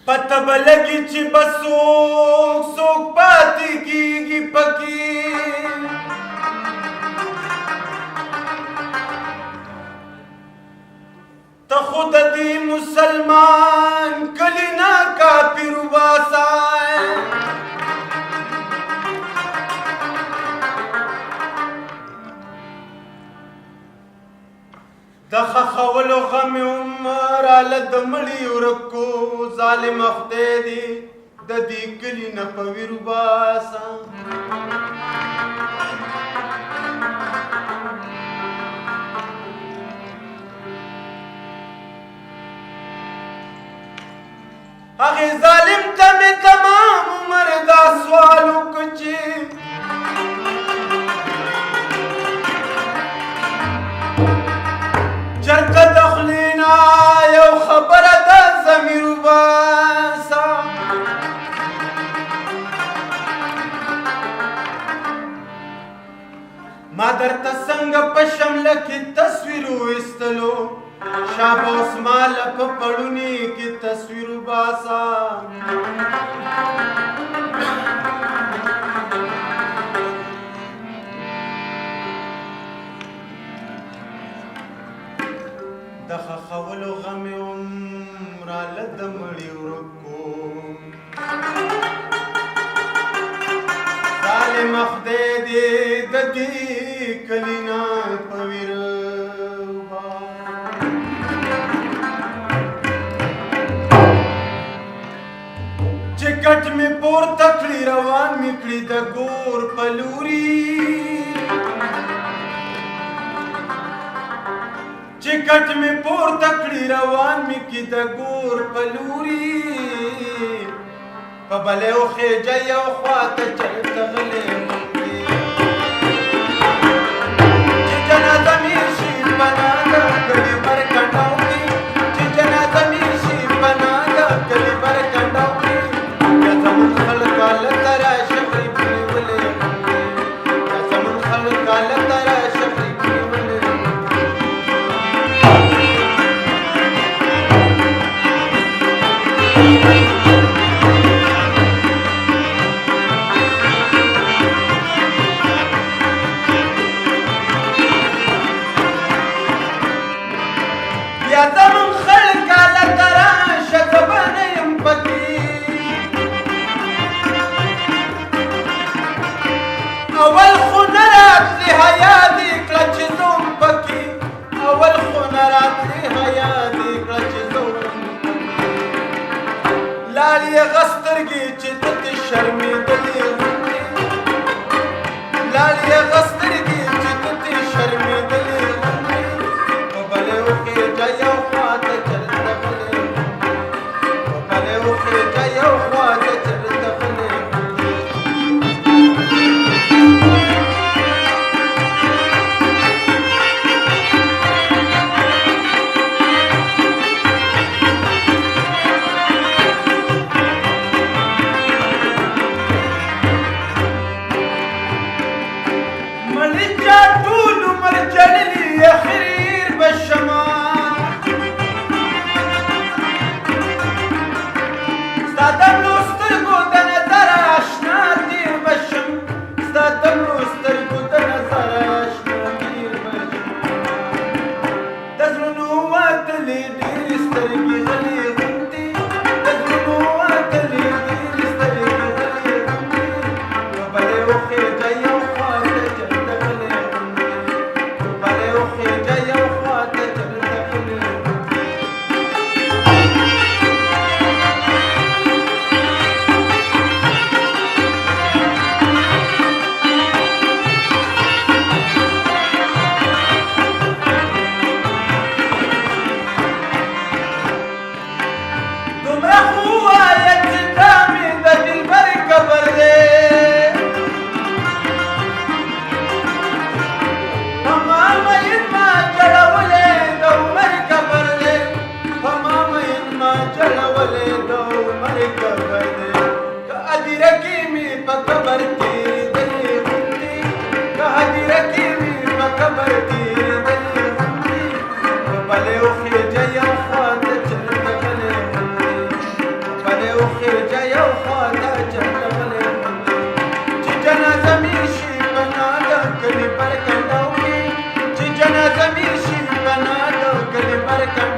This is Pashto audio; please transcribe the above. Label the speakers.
Speaker 1: پته به لګي چې به څوک څوک پاتې کېږي پکې ته خو د دې مسلمان کلي نه کافر وباسه د خخولو غم عمر اله د مړي ورکو ظالم خدای دې د دې کلي نه په ویر وباسه هغې ظالم ته مې تمام عمر دا سوال وکړ چې چرته د خولې نه یو خبره ده ضمیر وباسه ما درته څنګه په شمله کې تصویر وایستلو شابه اوس ماله په پړوني کې تصویر وباسه د خخولو غم عمر اله د مړي ورکو ظالم خدای دې د دې کلي نه په ویر چې کټ مې پورته کړي روان مې کړي د ګور په لوري چې کټ مې پورته کړي روان مې کړي د ګور په لوري په بلې وخېجه یو خواته چرته غلې منګي چې جنازه مې شي پناه د کلي پر کنډاو کې چې جنازه مې شي پناه د کلي پر کنډاو کې یا زمون خلک هلته راشه غریب نیولې منګي یا زمون خلک هلته راشه غریب نیولې یا زمون خلک هلته راشه زه به نه یم پکې اول خو نه راتلې حیا دې کړه چې زه هم پکې اول خو نه راتلې حیا دې کړه چې زه هم لاړې هغه سترګې چې ته ترې شرمېدلې غوندې لاړې هغه سترګې چې ته ترې شرمېدلې غوندې په بلې وخېجه یو خواته چرته غلې په بلې وخېجه یو خواته چرته غلې مرګ